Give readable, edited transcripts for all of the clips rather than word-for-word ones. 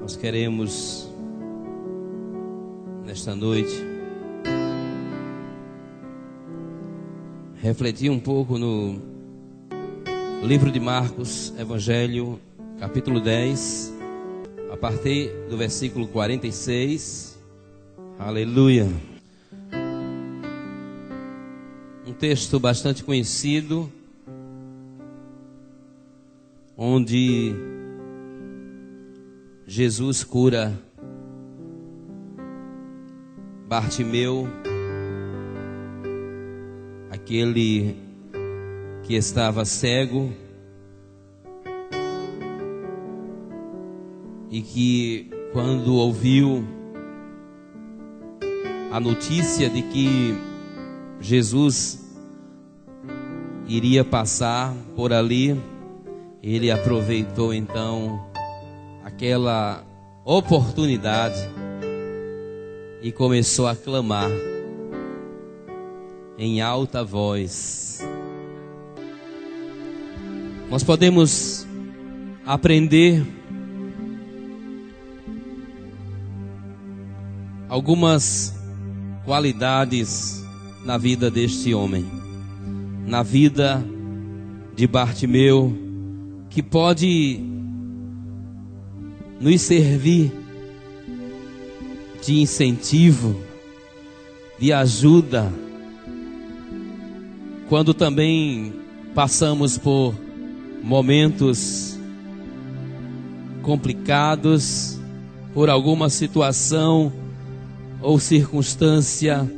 Nós queremos, nesta noite, refletir um pouco no livro de Marcos, Evangelho, capítulo 10, a partir do versículo 46. Aleluia! Um texto bastante conhecido, onde Jesus cura Bartimeu, aquele que estava cego e que, quando ouviu a notícia de que Jesus iria passar por ali, ele aproveitou então aquela oportunidade e começou a clamar em alta voz. Nós podemos aprender algumas qualidades na vida deste homem, na vida de Bartimeu, que pode nos servir de incentivo, de ajuda, quando também passamos por momentos complicados, por alguma situação ou circunstância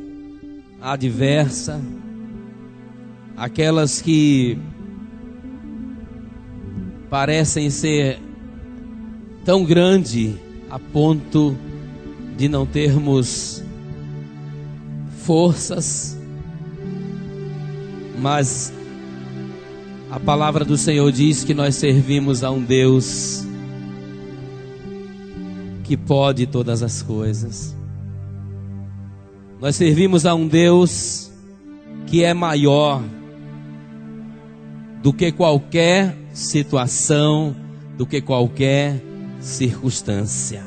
adversa, aquelas que parecem ser tão grande a ponto de não termos forças, mas a palavra do Senhor diz que nós servimos a um Deus que pode todas as coisas. Nós servimos a um Deus que é maior do que qualquer situação, do que qualquer circunstância.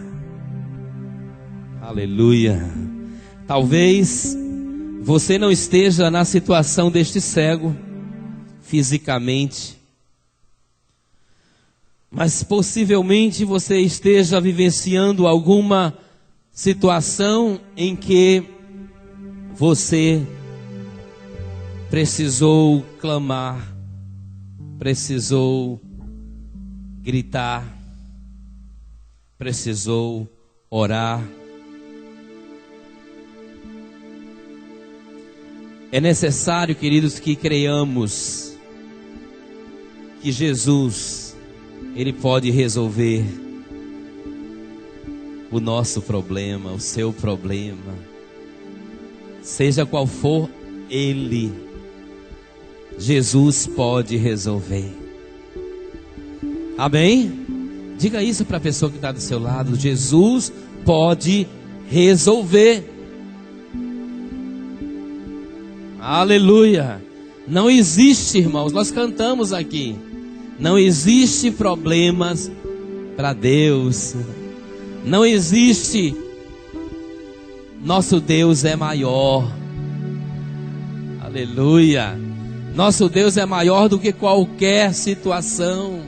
Aleluia. Talvez você não esteja na situação deste cego fisicamente, mas possivelmente você esteja vivenciando alguma situação em que você precisou clamar, precisou gritar, precisou orar. É necessário, queridos, que creiamos que Jesus, Ele pode resolver o nosso problema, o seu problema, seja qual for ele, Jesus pode resolver. Amém? Diga isso para a pessoa que está do seu lado: Jesus pode resolver. Aleluia! Não existe, irmãos, nós cantamos aqui, não existe problemas para Deus. Não existe. Nosso Deus é maior. Aleluia! Nosso Deus é maior do que qualquer situação,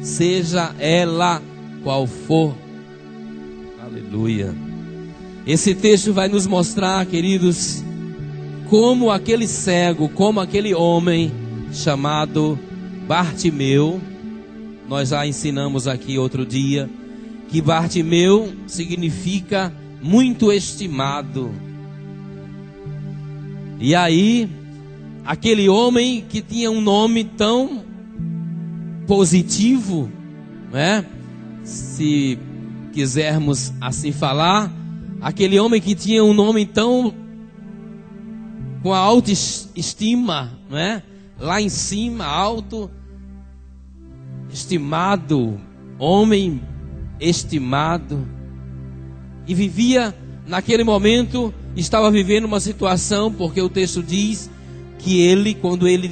seja ela qual for. Aleluia! Esse texto vai nos mostrar, queridos, como aquele cego, como aquele homem chamado Bartimeu. Nós já ensinamos aqui outro dia que Bartimeu significa muito estimado. E aí, aquele homem que tinha um nome tão positivo, né? Se quisermos assim falar, aquele homem que tinha um nome tão com a autoestima, né? Lá em cima, alto, estimado, homem estimado, e vivia naquele momento, estava vivendo uma situação, porque o texto diz que ele, quando ele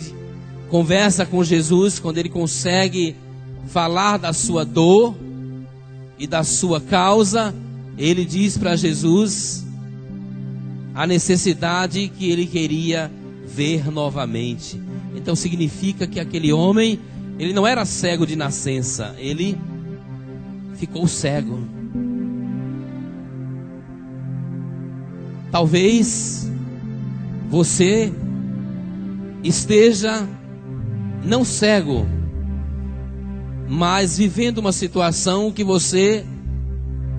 conversa com Jesus, quando ele consegue falar da sua dor, e da sua causa, ele diz para Jesus a necessidade que ele queria ver novamente. Então significa que aquele homem, ele não era cego de nascença, ele ficou cego. Talvez você esteja não cego, mas vivendo uma situação que você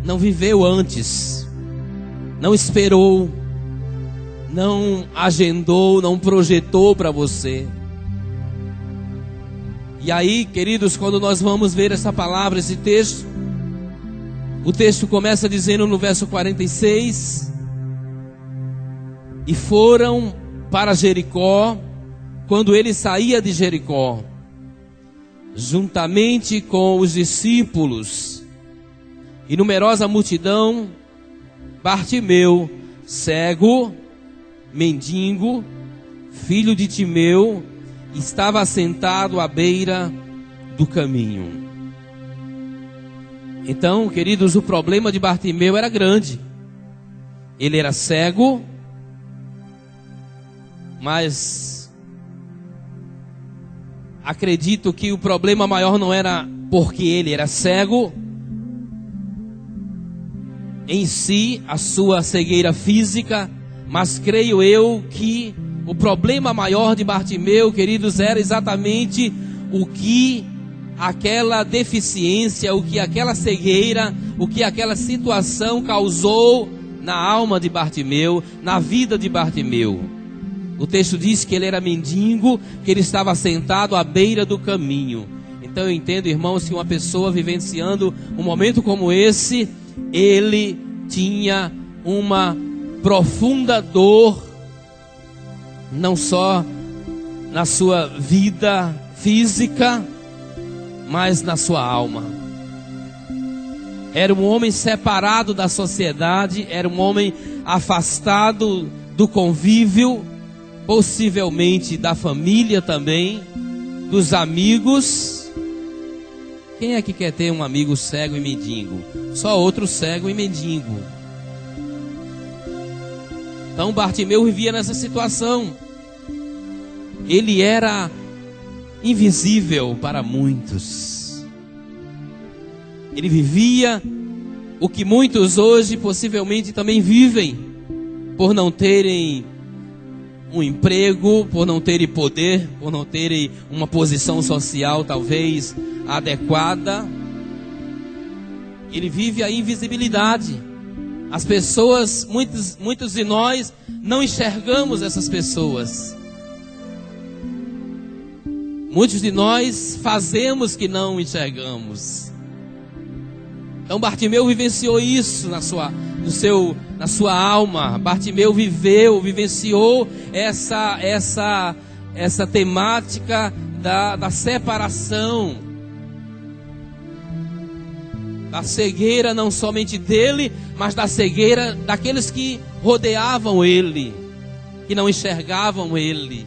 não viveu antes, não esperou, não agendou, não projetou para você. E aí, queridos, quando nós vamos ver essa palavra, esse texto, o texto começa dizendo no verso 46: e foram para Jericó. Quando ele saía de Jericó, juntamente com os discípulos e numerosa multidão, Bartimeu, cego, mendigo, filho de Timeu, estava assentado à beira do caminho. Então, queridos, o problema de Bartimeu era grande. Ele era cego, mas acredito que o problema maior não era porque ele era cego em si, a sua cegueira física, mas creio eu que o problema maior de Bartimeu, queridos, era exatamente o que aquela deficiência, o que aquela cegueira, o que aquela situação causou na alma de Bartimeu, na vida de Bartimeu. O texto diz que ele era mendigo, que ele estava sentado à beira do caminho. Então eu entendo, irmãos, que uma pessoa vivenciando um momento como esse, ele tinha uma profunda dor, não só na sua vida física, mas na sua alma. Era um homem separado da sociedade, era um homem afastado do convívio, possivelmente da família também, dos amigos. Quem é que quer ter um amigo cego e mendigo? Só outro cego e mendigo. Então Bartimeu vivia nessa situação. Ele era invisível para muitos. Ele vivia o que muitos hoje possivelmente também vivem, por não terem um emprego, por não terem poder, por não terem uma posição social talvez adequada. Ele vive a invisibilidade. As pessoas, muitos de nós não enxergamos essas pessoas. Muitos de nós fazemos que não enxergamos. Então Bartimeu vivenciou isso na sua alma. Bartimeu vivenciou essa temática da separação, da cegueira não somente dele, mas da cegueira daqueles que rodeavam ele, que não enxergavam ele,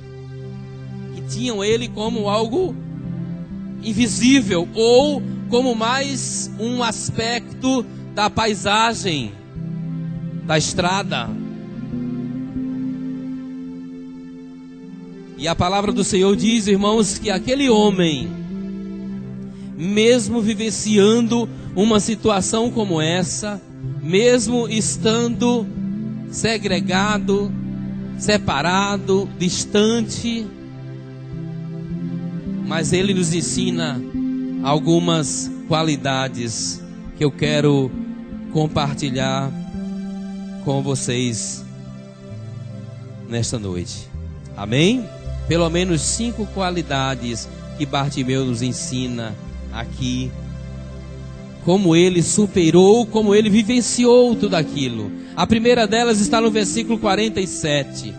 que tinham ele como algo invisível, ou como mais um aspecto da paisagem, da estrada. E a palavra do Senhor diz, irmãos, que aquele homem, mesmo vivenciando uma situação como essa, mesmo estando segregado, separado, distante, mas ele nos ensina algumas qualidades que eu quero compartilhar com vocês nesta noite. Amém? Pelo menos 5 qualidades que Bartimeu nos ensina aqui. Como ele superou, como ele vivenciou tudo aquilo. A primeira delas está no versículo 47.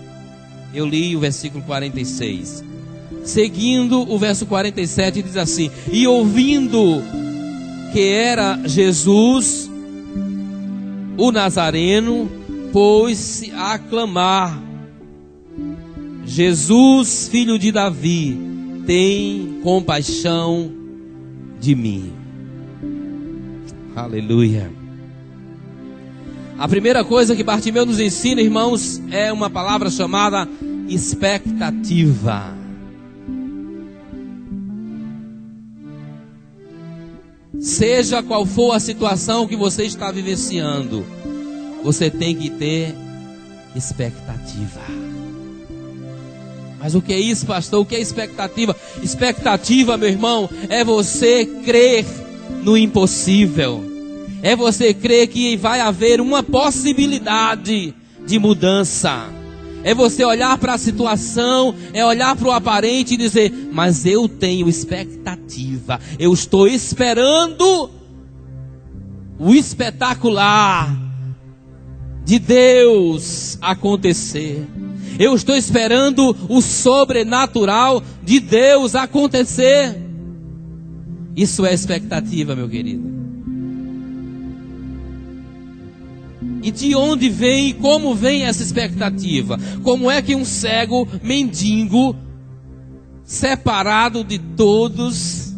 Eu li o versículo 46. Seguindo o verso 47 diz assim: e ouvindo que era Jesus o Nazareno, pôs-se a clamar: Jesus, filho de Davi, tem compaixão de mim. Aleluia. A primeira coisa que Bartimeu nos ensina, irmãos, é uma palavra chamada expectativa. Seja qual for a situação que você está vivenciando, você tem que ter expectativa. Mas o que é isso, pastor? O que é expectativa? Expectativa, meu irmão, é você crer no impossível. É você crer que vai haver uma possibilidade de mudança. É você olhar para a situação, é olhar para o aparente e dizer: mas eu tenho expectativa. Eu estou esperando o espetacular de Deus acontecer. Eu estou esperando o sobrenatural de Deus acontecer. Isso é expectativa, meu querido. E de onde vem, como vem essa expectativa? Como é que um cego, mendigo, separado de todos,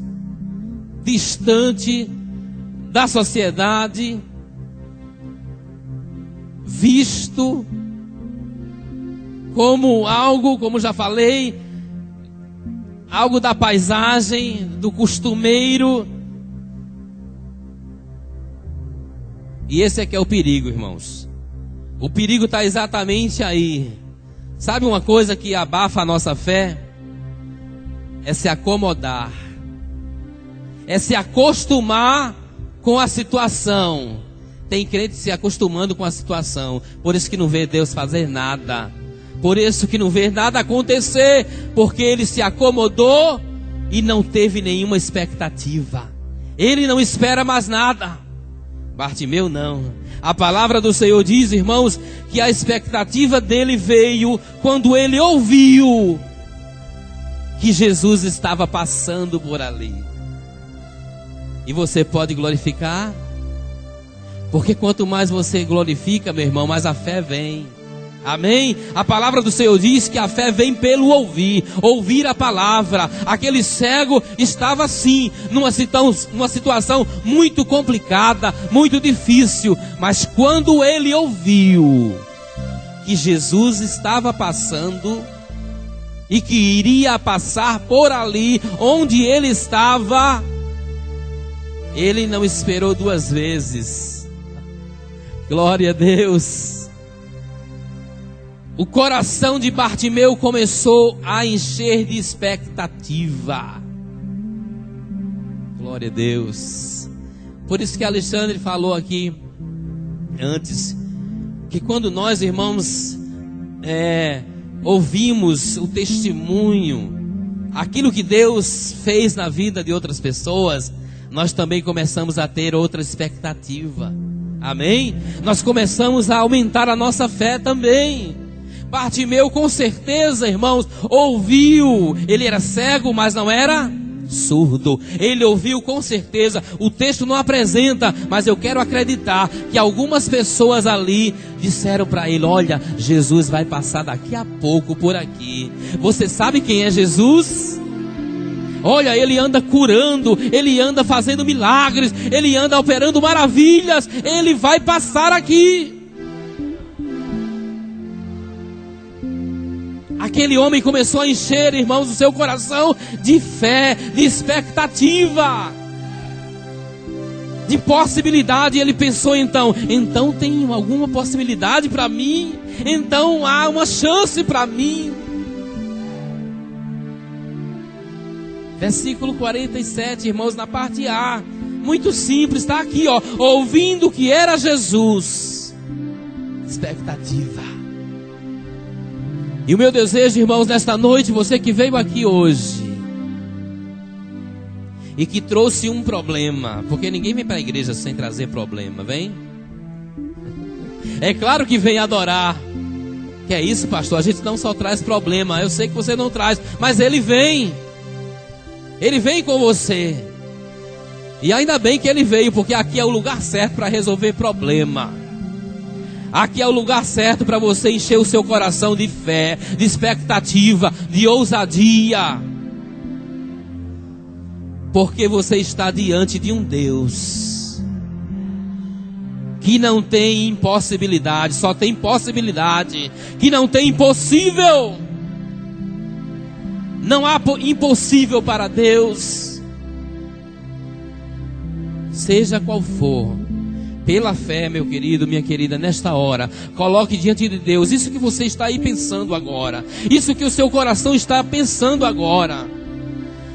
distante da sociedade, visto como algo, como já falei, algo da paisagem, do costumeiro. E esse é que é o perigo, irmãos. O perigo está exatamente aí. Sabe uma coisa que abafa a nossa fé? É se acomodar. É se acostumar com a situação. Tem crente se acostumando com a situação. Por isso que não vê Deus fazer nada. Por isso que não vê nada acontecer. Porque ele se acomodou e não teve nenhuma expectativa. Ele não espera mais nada. Bartimeu não. A palavra do Senhor diz, irmãos, que a expectativa dele veio quando ele ouviu que Jesus estava passando por ali. E você pode glorificar? Porque quanto mais você glorifica, meu irmão, mais a fé vem. Amém? A palavra do Senhor diz que a fé vem pelo ouvir a palavra. Aquele cego estava assim, numa situação muito complicada, muito difícil. Mas quando ele ouviu que Jesus estava passando e que iria passar por ali onde ele estava, ele não esperou duas vezes. Glória a Deus. O coração de Bartimeu começou a encher de expectativa. Glória a Deus. Por isso que Alexandre falou aqui antes, que quando nós, irmãos, ouvimos o testemunho, aquilo que Deus fez na vida de outras pessoas, nós também começamos a ter outra expectativa. Amém? Nós começamos a aumentar a nossa fé também. Bartimeu com certeza, irmãos, ouviu. Ele era cego, mas não era surdo. Ele ouviu com certeza. O texto não apresenta, mas eu quero acreditar que algumas pessoas ali disseram para ele: olha, Jesus vai passar daqui a pouco por aqui. Você sabe quem é Jesus? Olha, ele anda curando, ele anda fazendo milagres, ele anda operando maravilhas. Ele vai passar aqui. Aquele homem começou a encher, irmãos, o seu coração de fé, de expectativa, de possibilidade. Ele pensou então tem alguma possibilidade para mim? Então há uma chance para mim. Versículo 47, irmãos, na parte A, muito simples, está aqui, ó, ouvindo que era Jesus, expectativa. E o meu desejo, irmãos, nesta noite, você que veio aqui hoje e que trouxe um problema, porque ninguém vem para a igreja sem trazer problema, vem? É claro que vem adorar. Que é isso, pastor? A gente não só traz problema. Eu sei que você não traz, mas ele vem. Ele vem com você. E ainda bem que ele veio, porque aqui é o lugar certo para resolver problema. Aqui é o lugar certo para você encher o seu coração de fé, de expectativa, de ousadia. Porque você está diante de um Deus que não tem impossibilidade, só tem possibilidade, que não tem impossível. Não há impossível para Deus. Seja qual for, pela fé, meu querido, minha querida, nesta hora, coloque diante de Deus isso que você está aí pensando agora, isso que o seu coração está pensando agora,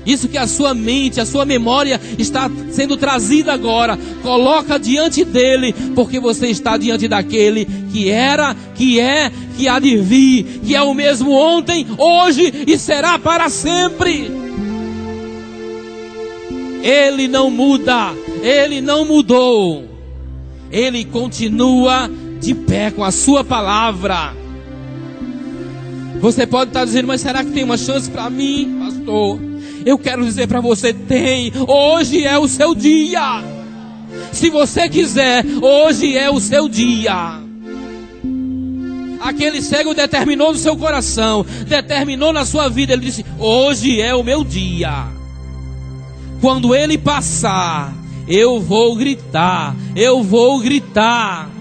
isso que a sua mente, a sua memória está sendo trazida agora. Coloca diante dele, porque você está diante daquele que era, que é, que há de vir, que é o mesmo ontem, hoje e será para sempre. Ele não muda, ele não mudou, ele continua de pé com a sua palavra. Você pode estar dizendo, mas será que tem uma chance para mim, pastor? Eu quero dizer para você, tem. Hoje é o seu dia. Se você quiser, hoje é o seu dia. Aquele cego determinou no seu coração, determinou na sua vida. Ele disse, hoje é o meu dia. Quando ele passar, eu vou gritar, eu vou gritar.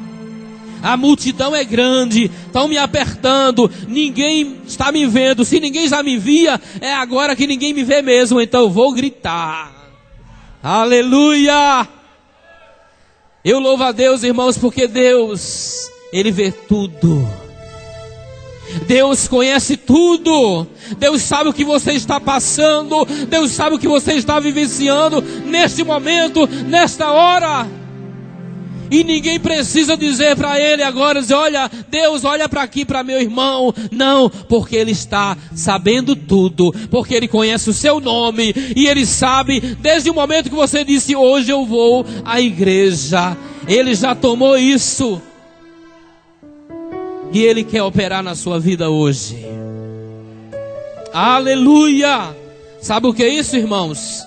A multidão é grande, estão me apertando, ninguém está me vendo. Se ninguém já me via, é agora que ninguém me vê mesmo, então eu vou gritar. Aleluia! Eu louvo a Deus, irmãos, porque Deus, Ele vê tudo. Deus conhece tudo. Deus sabe o que você está passando. Deus sabe o que você está vivenciando neste momento, nesta hora. E ninguém precisa dizer para ele agora, dizer, olha, Deus, olha para aqui, para meu irmão. Não, porque ele está sabendo tudo, porque ele conhece o seu nome, e ele sabe, desde o momento que você disse, hoje eu vou à igreja, ele já tomou isso, e ele quer operar na sua vida hoje. Aleluia! Sabe o que é isso, irmãos?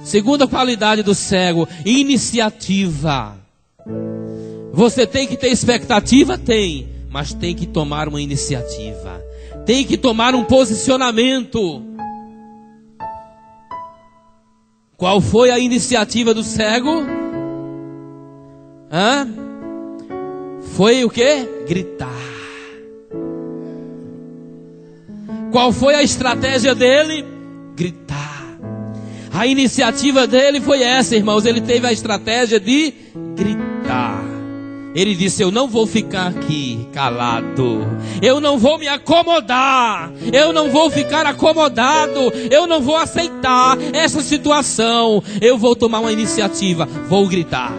Segunda qualidade do cego, iniciativa. Você tem que ter expectativa? Tem. Mas tem que tomar uma iniciativa. Tem que tomar um posicionamento. Qual foi a iniciativa do cego? Foi o quê? Gritar. Qual foi a estratégia dele? Gritar. A iniciativa dele foi essa, irmãos. Ele teve a estratégia de gritar. Ele disse, eu não vou ficar aqui calado. Eu não vou me acomodar. Eu não vou ficar acomodado. Eu não vou aceitar essa situação. Eu vou tomar uma iniciativa. Vou gritar.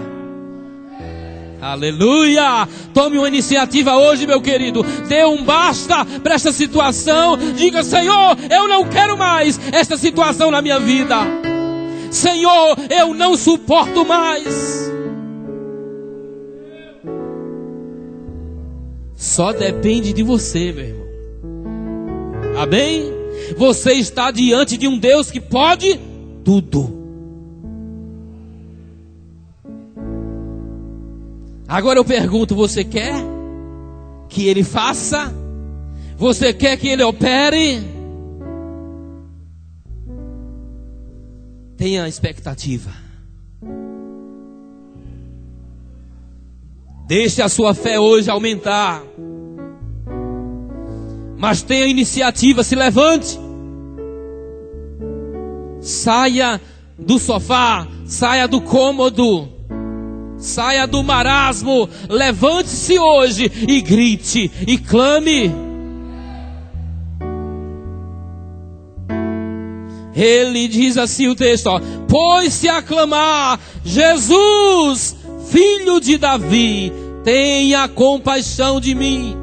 Aleluia! Tome uma iniciativa hoje, meu querido. Dê um basta para esta situação. Diga, Senhor, eu não quero mais esta situação na minha vida. Senhor, eu não suporto mais. Só depende de você, meu irmão. Amém? Você está diante de um Deus que pode tudo. Agora eu pergunto, você quer que Ele faça? Você quer que Ele opere? Tenha expectativa. Deixe a sua fé hoje aumentar. Mas tenha iniciativa, se levante. Saia do sofá, saia do cômodo, saia do marasmo. Levante-se hoje e grite e clame. Ele diz assim o texto, ó, pôs-se a clamar, Jesus, Filho de Davi, tenha compaixão de mim.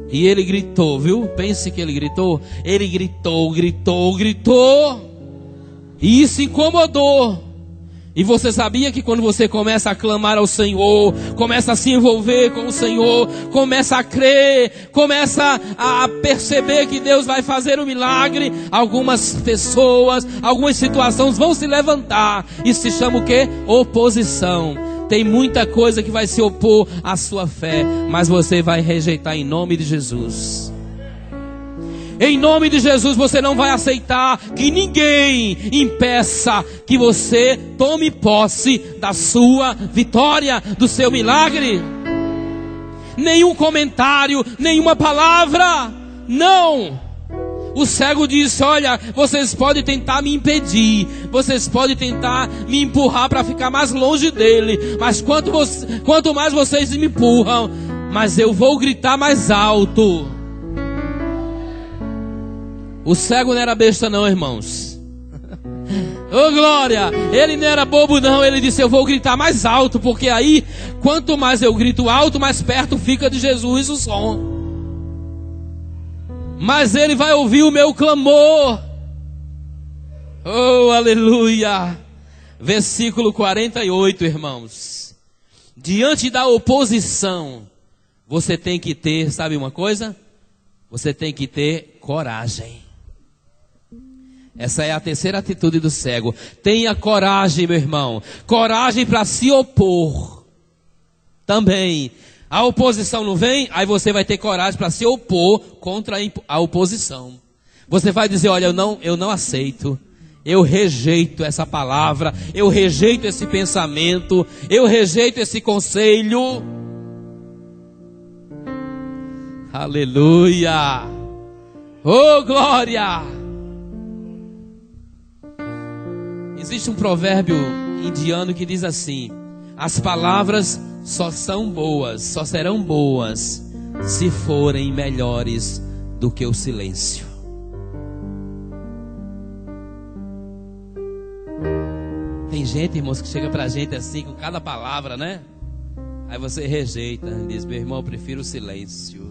E ele gritou, viu? Pense que ele gritou. Ele gritou, gritou, gritou. E isso incomodou. E você sabia que quando você começa a clamar ao Senhor, começa a se envolver com o Senhor, começa a crer, começa a perceber que Deus vai fazer um milagre, algumas pessoas, algumas situações vão se levantar. Isso se chama o quê? Oposição. Tem muita coisa que vai se opor à sua fé, mas você vai rejeitar em nome de Jesus. Em nome de Jesus, você não vai aceitar que ninguém impeça que você tome posse da sua vitória, do seu milagre. Nenhum comentário, nenhuma palavra, não. O cego disse: olha, vocês podem tentar me impedir, vocês podem tentar me empurrar para ficar mais longe dele, mas quanto mais vocês me empurram, mas eu vou gritar mais alto. O cego não era besta não, irmãos. Oh glória, ele não era bobo não, ele disse: eu vou gritar mais alto, porque aí, quanto mais eu grito alto, mais perto fica de Jesus o som. Mas ele vai ouvir o meu clamor. Oh aleluia. Versículo 48, irmãos. Diante da oposição, você tem que ter, sabe uma coisa? Você tem que ter coragem. Essa é a terceira atitude do cego. Tenha coragem, meu irmão. Coragem para se opor. Também. A oposição não vem, aí você vai ter coragem para se opor contra a oposição. Você vai dizer: olha, eu não aceito. Eu rejeito essa palavra. Eu rejeito esse pensamento. Eu rejeito esse conselho. Aleluia. Oh glória. Existe um provérbio indiano que diz assim: as palavras só são boas, só serão boas se forem melhores do que o silêncio. Tem gente, irmãos, que chega pra gente assim com cada palavra, né? Aí você rejeita, diz: meu irmão, eu prefiro o silêncio.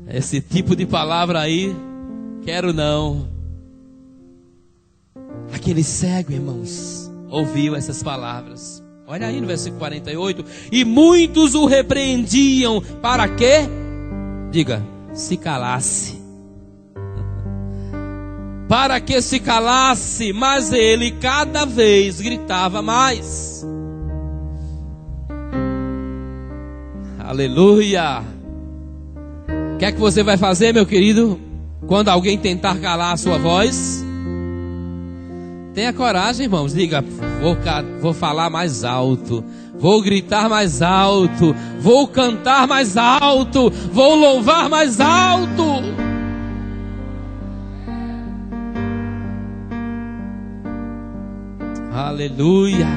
Esse tipo de palavra aí, quero não. Aquele cego, irmãos, ouviu essas palavras. Olha aí no versículo 48. E muitos o repreendiam. Para quê? Diga: se calasse. Para que se calasse. Mas ele cada vez gritava mais. Aleluia. O que é que você vai fazer, meu querido, quando alguém tentar calar a sua voz? Tenha coragem, irmãos. Diga: vou falar mais alto, vou gritar mais alto, vou cantar mais alto, vou louvar mais alto. Aleluia.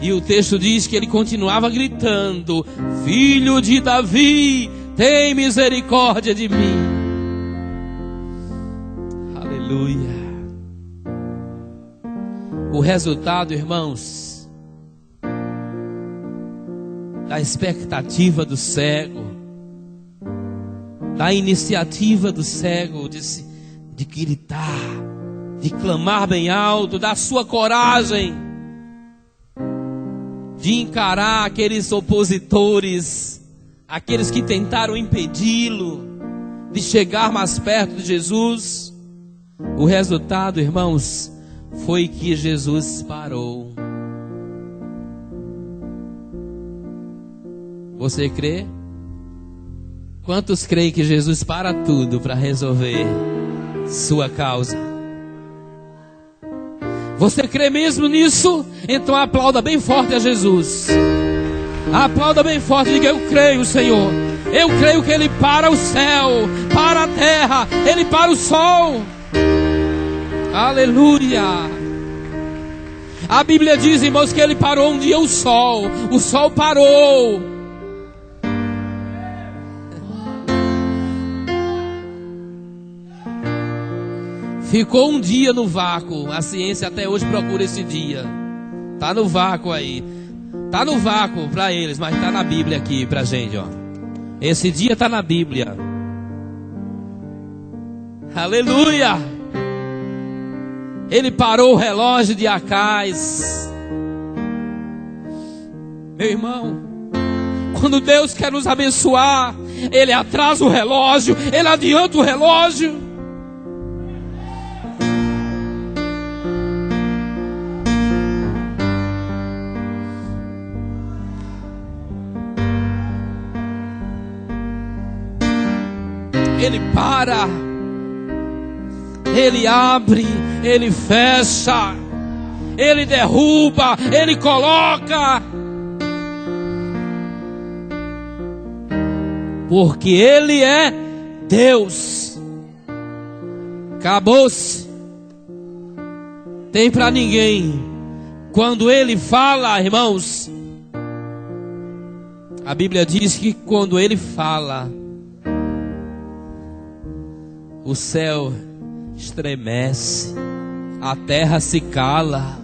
E o texto diz que ele continuava gritando: filho de Davi, tem misericórdia de mim. Aleluia. O resultado, irmãos, da expectativa do cego, da iniciativa do cego de gritar, de clamar bem alto, da sua coragem de encarar aqueles opositores, aqueles que tentaram impedi-lo de chegar mais perto de Jesus. O resultado, irmãos, foi que Jesus parou. Você crê? Quantos creem que Jesus para tudo para resolver sua causa? Você crê mesmo nisso? Então aplauda bem forte a Jesus. Aplauda bem forte e diga: eu creio, Senhor. Eu creio que Ele para o céu, para a terra, Ele para o sol. Aleluia. A Bíblia diz, irmãos, que Ele parou um dia o sol parou. Ficou um dia no vácuo. A ciência até hoje procura esse dia. Tá no vácuo aí. Tá no vácuo para eles, mas tá na Bíblia aqui pra gente, ó. Esse dia tá na Bíblia. Aleluia. Ele parou o relógio de Acais. Meu irmão, quando Deus quer nos abençoar, Ele atrasa o relógio, Ele adianta o relógio. Ele para, Ele abre, Ele fecha, Ele derruba, Ele coloca. Porque Ele é Deus. Acabou-se. Tem para ninguém. Quando Ele fala, irmãos, a Bíblia diz que quando Ele fala, o céu estremece, a terra se cala.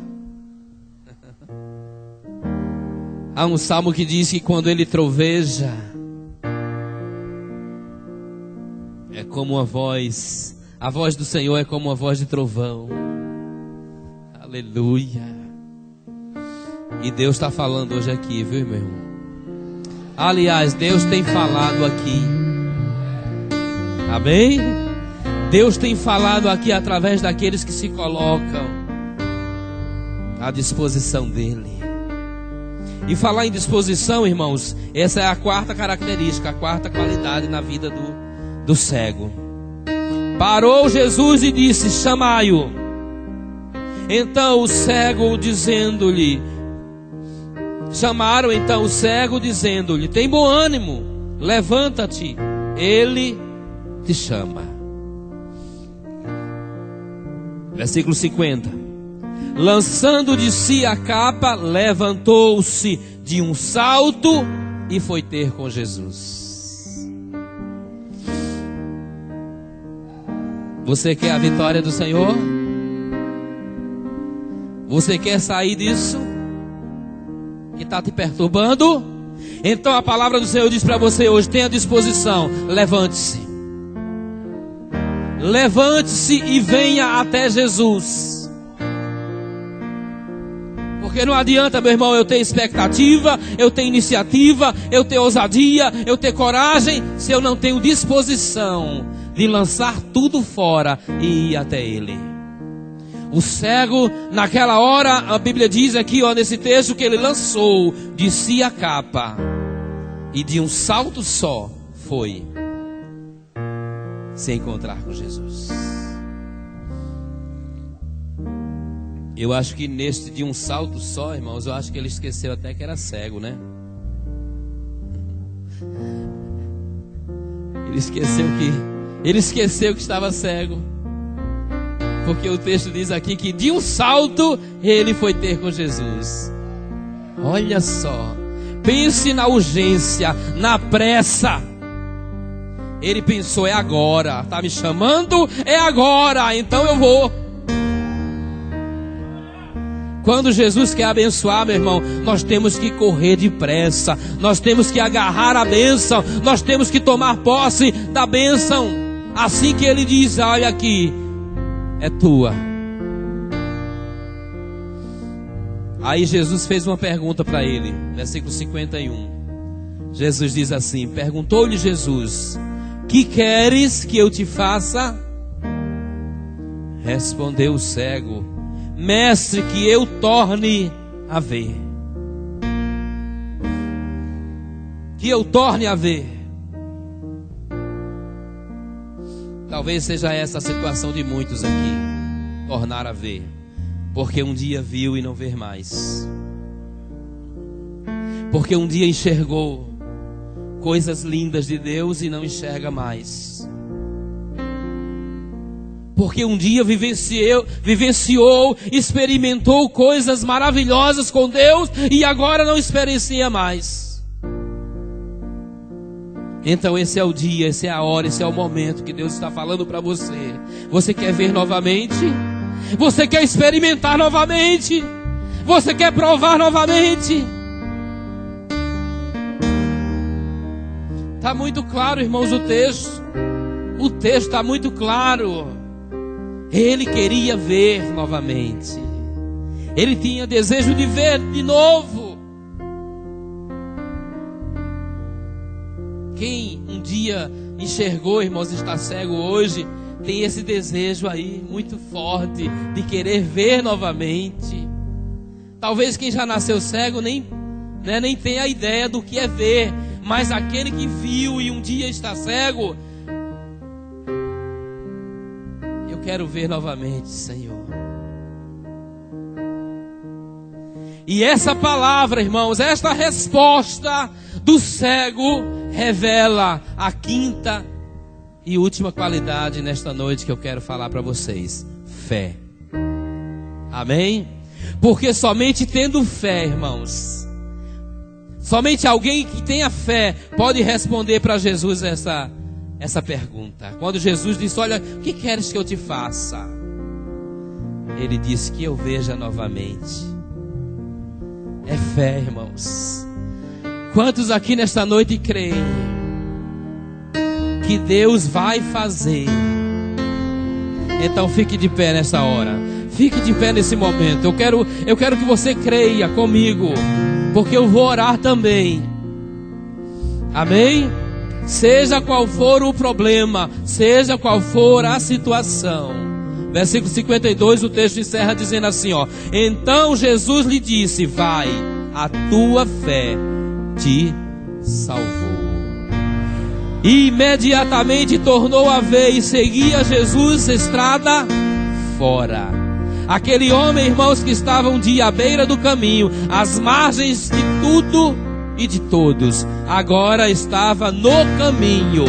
Há um salmo que diz que quando Ele troveja, é como uma voz, a voz do Senhor é como uma voz de trovão. Aleluia. E Deus está falando hoje aqui, viu, meu irmão? Aliás, Deus tem falado aqui. Amém? Deus tem falado aqui através daqueles que se colocam à disposição dEle. E falar em disposição, irmãos, essa é a quarta característica, a quarta qualidade na vida do cego. Parou Jesus e disse: chamai-o. Então o cego dizendo-lhe, chamaram então o cego dizendo-lhe: tem bom ânimo, levanta-te, ele te chama. Versículo 50. Lançando de si a capa, levantou-se de um salto e foi ter com Jesus. Você quer a vitória do Senhor? Você quer sair disso que está te perturbando? Então a palavra do Senhor diz para você hoje: tenha disposição, levante-se. Levante-se e venha até Jesus. Porque não adianta, meu irmão, eu ter expectativa, eu ter iniciativa, eu ter ousadia, eu ter coragem, se eu não tenho disposição de lançar tudo fora e ir até Ele. O cego, naquela hora, a Bíblia diz aqui, ó, nesse texto, que ele lançou de si a capa e de um salto só foi se encontrar com Jesus. Eu acho que neste de um salto só, irmãos, eu acho que ele esqueceu até que era cego, né? Ele esqueceu que estava cego. Porque o texto diz aqui que de um salto ele foi ter com Jesus. Olha só, pense na urgência, na pressa. Ele pensou: é agora, está me chamando, é agora, então eu vou. Quando Jesus quer abençoar, meu irmão, nós temos que correr depressa, nós temos que agarrar a bênção, nós temos que tomar posse da bênção. Assim que Ele diz: olha aqui, é tua. Aí Jesus fez uma pergunta para ele, versículo 51. Jesus diz assim: perguntou-lhe Jesus: que queres que eu te faça? Respondeu o cego: mestre, que eu torne a ver. Que eu torne a ver. Talvez seja essa a situação de muitos aqui: tornar a ver, porque um dia viu e não ver mais, porque um dia enxergou coisas lindas de Deus e não enxerga mais, porque um dia vivenciou, experimentou coisas maravilhosas com Deus e agora não experiencia mais. Então esse é o dia, essa é a hora, esse é o momento que Deus está falando para você. Você quer ver novamente? Você quer experimentar novamente? Você quer provar novamente? Está muito claro, irmãos, o texto. O texto está muito claro. Ele queria ver novamente. Ele tinha desejo de ver de novo. Quem um dia enxergou, irmãos, está cego hoje, tem esse desejo aí muito forte de querer ver novamente. Talvez quem já nasceu cego nem tenha a ideia do que é ver, mas aquele que viu e um dia está cego, quero ver novamente, Senhor. E essa palavra, irmãos, esta resposta do cego revela a quinta e última qualidade nesta noite que eu quero falar para vocês: fé. Amém? Porque somente tendo fé, irmãos, somente alguém que tenha fé pode responder para Jesus essa pergunta. Quando Jesus disse: olha, o que queres que eu te faça? Ele disse: que eu veja novamente. É fé, irmãos. Quantos aqui nesta noite creem que Deus vai fazer? Então fique de pé nessa hora. Fique de pé nesse momento. Eu quero que você creia comigo, porque eu vou orar também. Amém? Seja qual for o problema, seja qual for a situação. Versículo 52, o texto encerra dizendo assim, ó: então Jesus lhe disse: vai, a tua fé te salvou. E imediatamente tornou a ver e seguia Jesus estrada fora. Aquele homem, irmãos, que estava um dia à beira do caminho, às margens de tudo e de todos, agora estava no caminho.